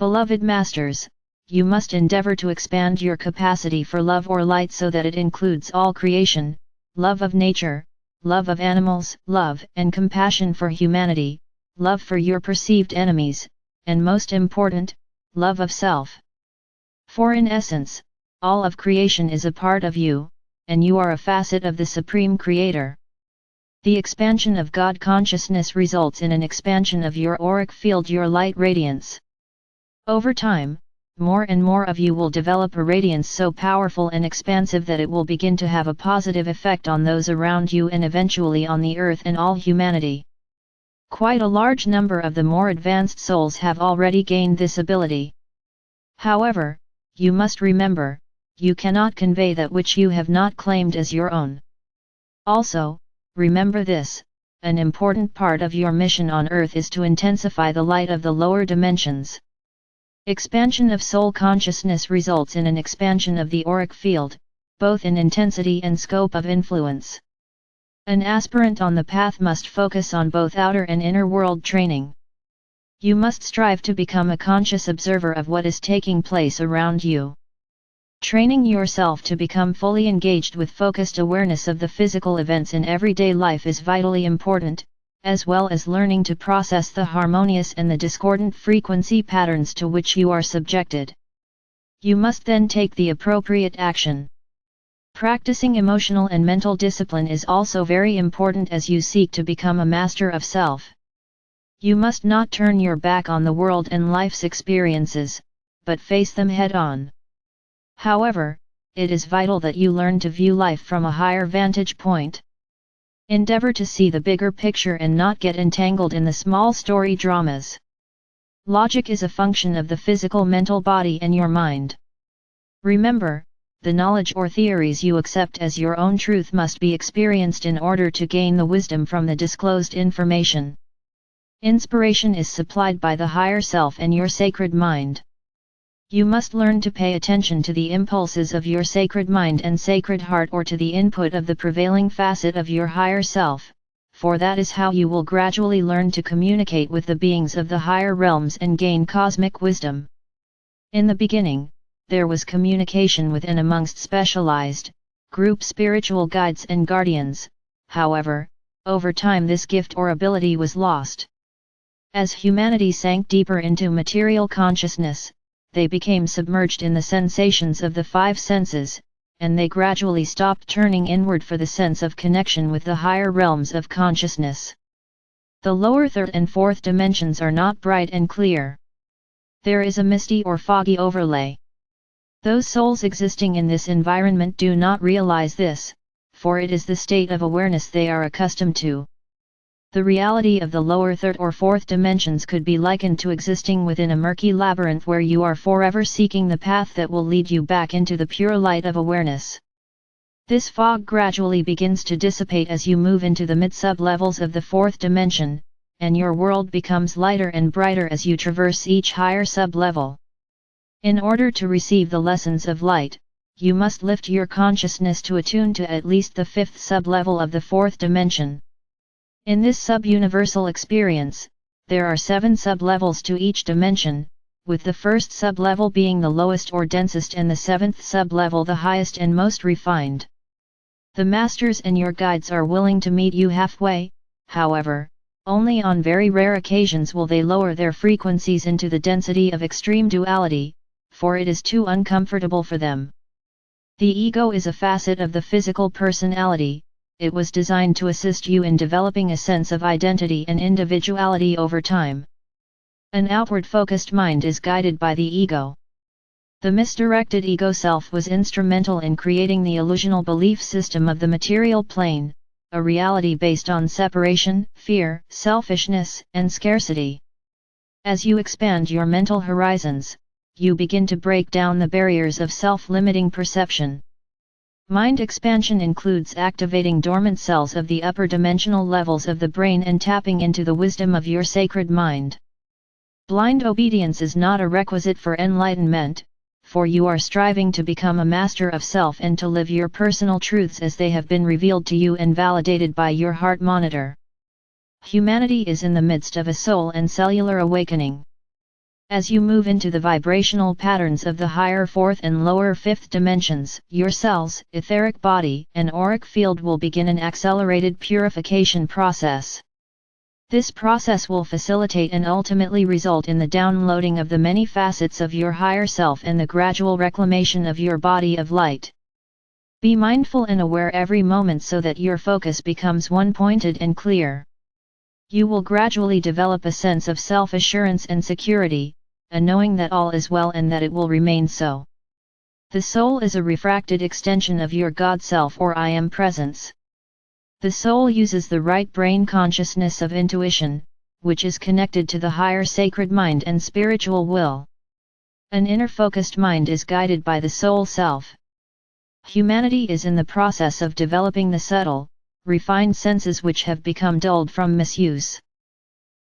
Beloved Masters, you must endeavor to expand your capacity for love or light so that it includes all creation, love of nature, love of animals, love and compassion for humanity, love for your perceived enemies, and most important, love of self. For in essence, all of creation is a part of you, and you are a facet of the Supreme Creator. The expansion of God consciousness results in an expansion of your auric field, your light radiance. Over time, more and more of you will develop a radiance so powerful and expansive that it will begin to have a positive effect on those around you and eventually on the earth and all humanity. Quite a large number of the more advanced souls have already gained this ability. However, you must remember, you cannot convey that which you have not claimed as your own. Also, remember this, an important part of your mission on earth is to intensify the light of the lower dimensions. Expansion of soul consciousness results in an expansion of the auric field, both in intensity and scope of influence. An aspirant on the path must focus on both outer and inner world training. You must strive to become a conscious observer of what is taking place around you. Training yourself to become fully engaged with focused awareness of the physical events in everyday life is vitally important, as well as learning to process the harmonious and the discordant frequency patterns to which you are subjected. You must then take the appropriate action. Practicing emotional and mental discipline is also very important as you seek to become a master of self. You must not turn your back on the world and life's experiences, but face them head-on. However, it is vital that you learn to view life from a higher vantage point. Endeavor to see the bigger picture and not get entangled in the small story dramas. Logic is a function of the physical mental body and your mind. Remember, the knowledge or theories you accept as your own truth must be experienced in order to gain the wisdom from the disclosed information. Inspiration is supplied by the higher self and your sacred mind. You must learn to pay attention to the impulses of your sacred mind and sacred heart or to the input of the prevailing facet of your higher self, for that is how you will gradually learn to communicate with the beings of the higher realms and gain cosmic wisdom. In the beginning, there was communication with and amongst specialized, group spiritual guides and guardians, however, over time this gift or ability was lost. As humanity sank deeper into material consciousness, they became submerged in the sensations of the five senses, and they gradually stopped turning inward for the sense of connection with the higher realms of consciousness. The lower third and fourth dimensions are not bright and clear. There is a misty or foggy overlay. Those souls existing in this environment do not realize this, for it is the state of awareness they are accustomed to. The reality of the lower third or fourth dimensions could be likened to existing within a murky labyrinth where you are forever seeking the path that will lead you back into the pure light of awareness. This fog gradually begins to dissipate as you move into the mid-sub-levels of the fourth dimension, and your world becomes lighter and brighter as you traverse each higher sub-level. In order to receive the lessons of light, you must lift your consciousness to attune to at least the fifth sub-level of the fourth dimension. In this sub-universal experience, there are 7 sub-levels to each dimension, with the first sub-level being the lowest or densest and the 7th sub-level the highest and most refined. The masters and your guides are willing to meet you halfway, however, only on very rare occasions will they lower their frequencies into the density of extreme duality, for it is too uncomfortable for them. The ego is a facet of the physical personality. It was designed to assist you in developing a sense of identity and individuality over time. An outward-focused mind is guided by the ego. The misdirected ego self was instrumental in creating the illusional belief system of the material plane, a reality based on separation, fear, selfishness, and scarcity. As you expand your mental horizons, you begin to break down the barriers of self-limiting perception. Mind expansion includes activating dormant cells of the upper dimensional levels of the brain and tapping into the wisdom of your sacred mind. Blind obedience is not a requisite for enlightenment, for you are striving to become a master of self and to live your personal truths as they have been revealed to you and validated by your heart monitor. Humanity is in the midst of a soul and cellular awakening. As you move into the vibrational patterns of the higher fourth and lower fifth dimensions, your cells, etheric body, and auric field will begin an accelerated purification process. This process will facilitate and ultimately result in the downloading of the many facets of your higher self and the gradual reclamation of your body of light. Be mindful and aware every moment so that your focus becomes one-pointed and clear. You will gradually develop a sense of self-assurance and security, a knowing that all is well and that it will remain so. The soul is a refracted extension of your God Self or I Am Presence. The soul uses the right brain consciousness of intuition, which is connected to the higher sacred mind and spiritual will. An inner-focused mind is guided by the soul self. Humanity is in the process of developing the subtle, refined senses which have become dulled from misuse.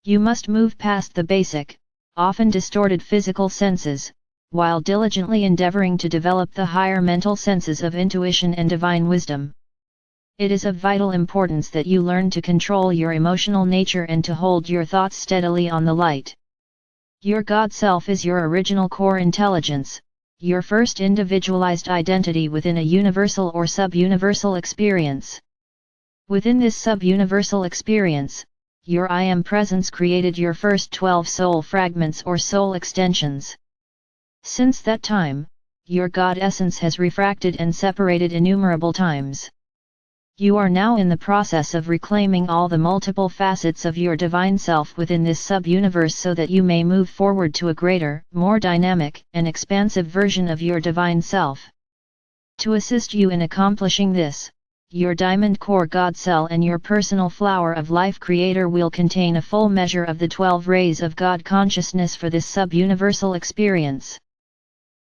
You must move past the basic, often distorted physical senses, while diligently endeavoring to develop the higher mental senses of intuition and divine wisdom. It is of vital importance that you learn to control your emotional nature and to hold your thoughts steadily on the light. Your God Self is your original core intelligence, your first individualized identity within a universal or sub-universal experience. Within this sub-universal experience, your I Am Presence created your first 12 soul fragments or soul extensions. Since that time, your God Essence has refracted and separated innumerable times. You are now in the process of reclaiming all the multiple facets of your divine self within this sub-universe so that you may move forward to a greater, more dynamic, and expansive version of your divine self. To assist you in accomplishing this, your diamond core God cell and your personal flower of life creator will contain a full measure of the 12 rays of God consciousness for this sub-universal experience.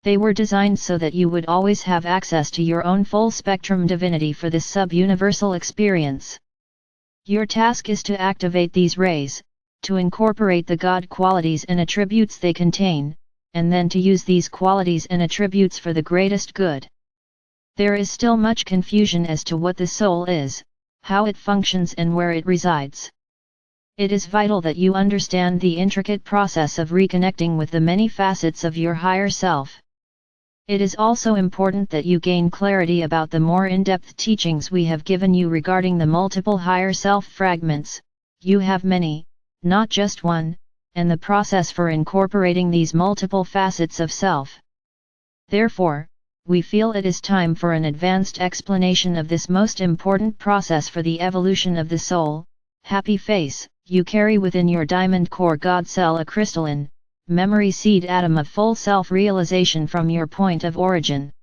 They were designed so that you would always have access to your own full spectrum divinity for this sub-universal experience. Your task is to activate these rays, to incorporate the God qualities and attributes they contain, and then to use these qualities and attributes for the greatest good. There is still much confusion as to what the soul is, how it functions and where it resides. It is vital that you understand the intricate process of reconnecting with the many facets of your higher self. It is also important that you gain clarity about the more in-depth teachings we have given you regarding the multiple higher self fragments. You have many, not just one, and the process for incorporating these multiple facets of self. Therefore, we feel it is time for an advanced explanation of this most important process for the evolution of the soul. Happy face, you carry within your diamond core God cell a crystalline, memory seed atom of full self-realization from your point of origin.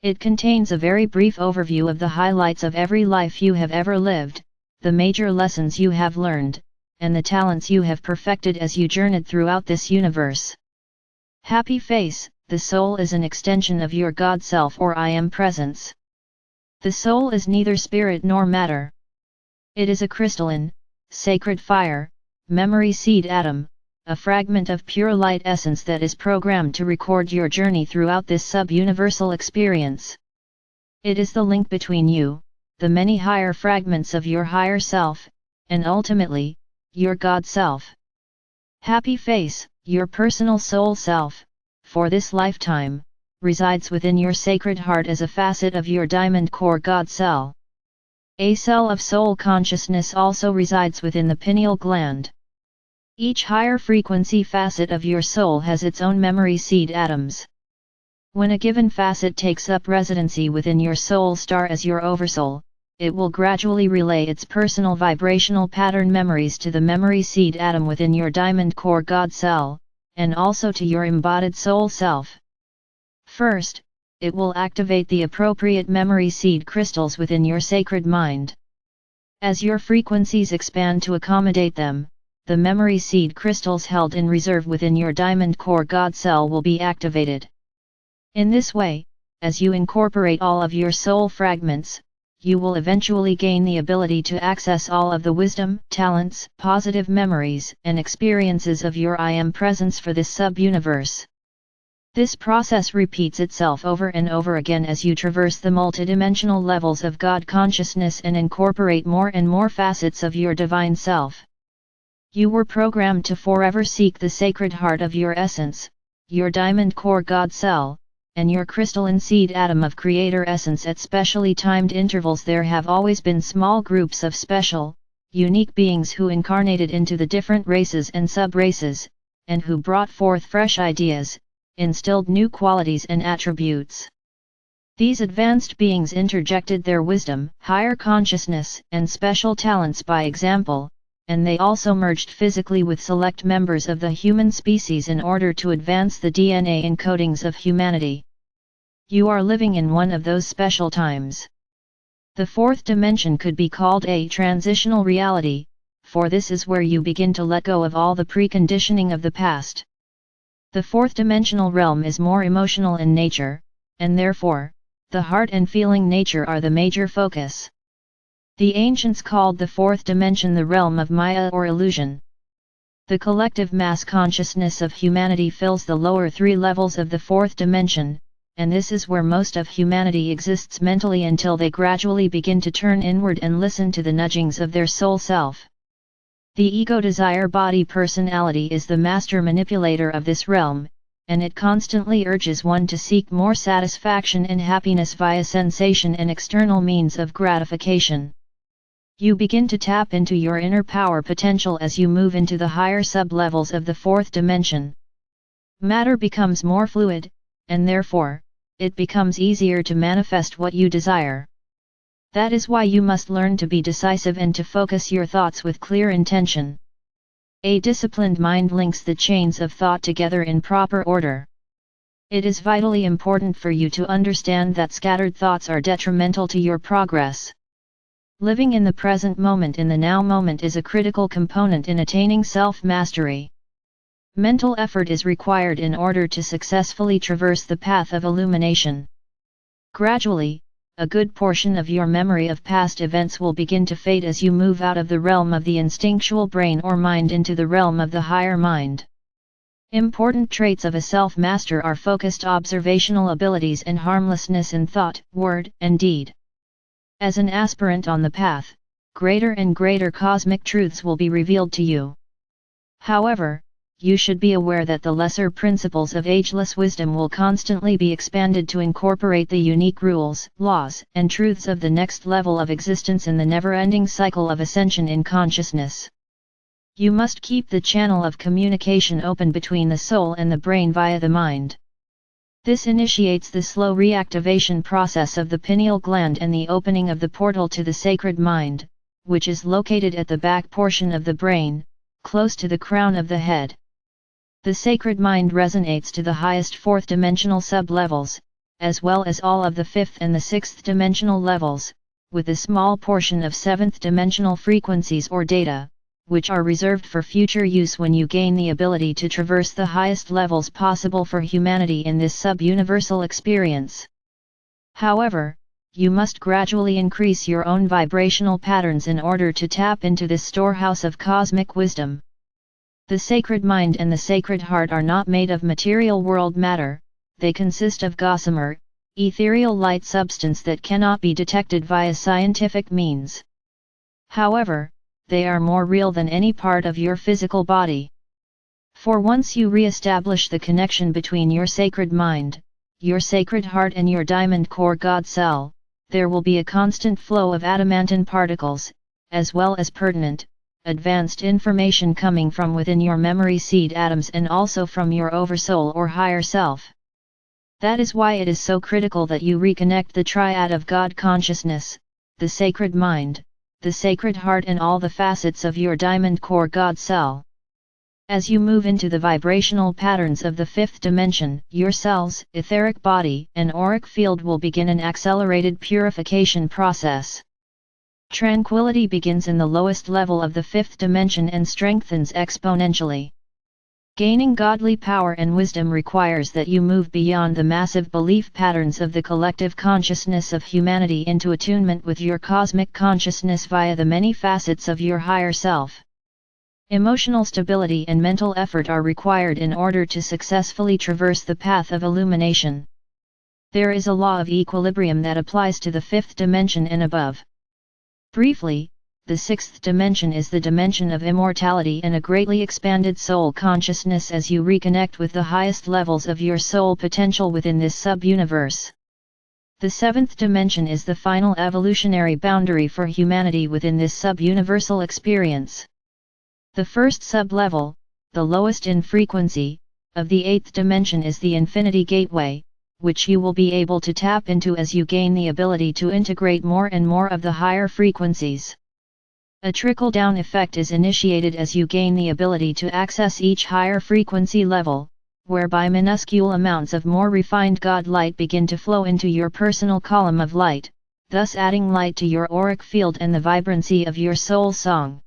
It contains a very brief overview of the highlights of every life you have ever lived, the major lessons you have learned, and the talents you have perfected as you journeyed throughout this universe. Happy face, the soul is an extension of your God self or I Am Presence. The soul is neither spirit nor matter. It is a crystalline, sacred fire, memory seed atom, a fragment of pure light essence that is programmed to record your journey throughout this sub-universal experience. It is the link between you, the many higher fragments of your higher self, and ultimately, your God self. Happy face, your personal soul self, for this lifetime, resides within your sacred heart as a facet of your diamond core God cell. A cell of soul consciousness also resides within the pineal gland. Each higher frequency facet of your soul has its own memory seed atoms. When a given facet takes up residency within your soul star as your oversoul, it will gradually relay its personal vibrational pattern memories to the memory seed atom within your diamond core God cell, and also to your embodied soul self. First, it will activate the appropriate memory seed crystals within your sacred mind. As your frequencies expand to accommodate them, the memory seed crystals held in reserve within your diamond core God cell will be activated. In this way, as you incorporate all of your soul fragments, you will eventually gain the ability to access all of the wisdom, talents, positive memories, and experiences of your I Am Presence for this sub-universe. This process repeats itself over and over again as you traverse the multidimensional levels of God consciousness and incorporate more and more facets of your divine self. You were programmed to forever seek the sacred heart of your essence, your diamond core God cell, and your crystalline seed atom of creator essence at specially timed intervals. There have always been small groups of special, unique beings who incarnated into the different races and sub-races, and who brought forth fresh ideas, instilled new qualities and attributes. These advanced beings interjected their wisdom, higher consciousness, and special talents by example, and they also merged physically with select members of the human species in order to advance the DNA encodings of humanity. You are living in one of those special times. The fourth dimension could be called a transitional reality, for this is where you begin to let go of all the preconditioning of the past. The fourth dimensional realm is more emotional in nature, and therefore, the heart and feeling nature are the major focus. The ancients called the fourth dimension the realm of Maya or illusion. The collective mass consciousness of humanity fills the lower three levels of the fourth dimension, and this is where most of humanity exists mentally until they gradually begin to turn inward and listen to the nudgings of their soul self. The ego desire body personality is the master manipulator of this realm, and it constantly urges one to seek more satisfaction and happiness via sensation and external means of gratification. You begin to tap into your inner power potential as you move into the higher sub-levels of the fourth dimension. Matter becomes more fluid, and therefore, it becomes easier to manifest what you desire. That is why you must learn to be decisive and to focus your thoughts with clear intention. A disciplined mind links the chains of thought together in proper order. It is vitally important for you to understand that scattered thoughts are detrimental to your progress. Living in the present moment in the now moment is a critical component in attaining self-mastery. Mental effort is required in order to successfully traverse the path of illumination. Gradually, a good portion of your memory of past events will begin to fade as you move out of the realm of the instinctual brain or mind into the realm of the higher mind. Important traits of a self-master are focused observational abilities and harmlessness in thought, word, and deed. As an aspirant on the path, greater and greater cosmic truths will be revealed to you. However, you should be aware that the lesser principles of ageless wisdom will constantly be expanded to incorporate the unique rules, laws, and truths of the next level of existence in the never-ending cycle of ascension in consciousness. You must keep the channel of communication open between the soul and the brain via the mind. This initiates the slow reactivation process of the pineal gland and the opening of the portal to the sacred mind, which is located at the back portion of the brain, close to the crown of the head. The sacred mind resonates to the highest fourth dimensional sub-levels, as well as all of the fifth and the sixth dimensional levels, with a small portion of seventh dimensional frequencies or data, which are reserved for future use when you gain the ability to traverse the highest levels possible for humanity in this sub-universal experience. However, you must gradually increase your own vibrational patterns in order to tap into this storehouse of cosmic wisdom. The sacred mind and the sacred heart are not made of material world matter, they consist of gossamer, ethereal light substance that cannot be detected via scientific means. However, they are more real than any part of your physical body. For once you re-establish the connection between your sacred mind, your sacred heart and your diamond core God cell, there will be a constant flow of adamantine particles, as well as pertinent, advanced information coming from within your memory seed atoms and also from your oversoul or higher self. That is why it is so critical that you reconnect the triad of God consciousness, the sacred mind, the sacred heart and all the facets of your diamond core God cell. As you move into the vibrational patterns of the fifth dimension, your cells, etheric body, and auric field will begin an accelerated purification process. Tranquility begins in the lowest level of the fifth dimension and strengthens exponentially. Gaining godly power and wisdom requires that you move beyond the massive belief patterns of the collective consciousness of humanity into attunement with your cosmic consciousness via the many facets of your higher self. Emotional stability and mental effort are required in order to successfully traverse the path of illumination. There is a law of equilibrium that applies to the fifth dimension and above. Briefly, the sixth dimension is the dimension of immortality and a greatly expanded soul consciousness as you reconnect with the highest levels of your soul potential within this sub-universe. The seventh dimension is the final evolutionary boundary for humanity within this sub-universal experience. The first sub-level, the lowest in frequency, of the eighth dimension is the infinity gateway, which you will be able to tap into as you gain the ability to integrate more and more of the higher frequencies. A trickle-down effect is initiated as you gain the ability to access each higher frequency level, whereby minuscule amounts of more refined God light begin to flow into your personal column of light, thus adding light to your auric field and the vibrancy of your soul song.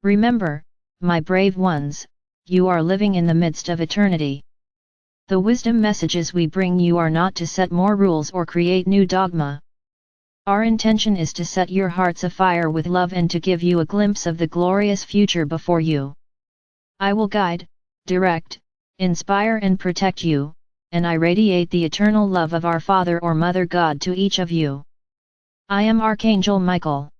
Remember, my brave ones, you are living in the midst of eternity. The wisdom messages we bring you are not to set more rules or create new dogma. Our intention is to set your hearts afire with love and to give you a glimpse of the glorious future before you. I will guide, direct, inspire and protect you, and I radiate the eternal love of our Father or Mother God to each of you. I am Archangel Michael.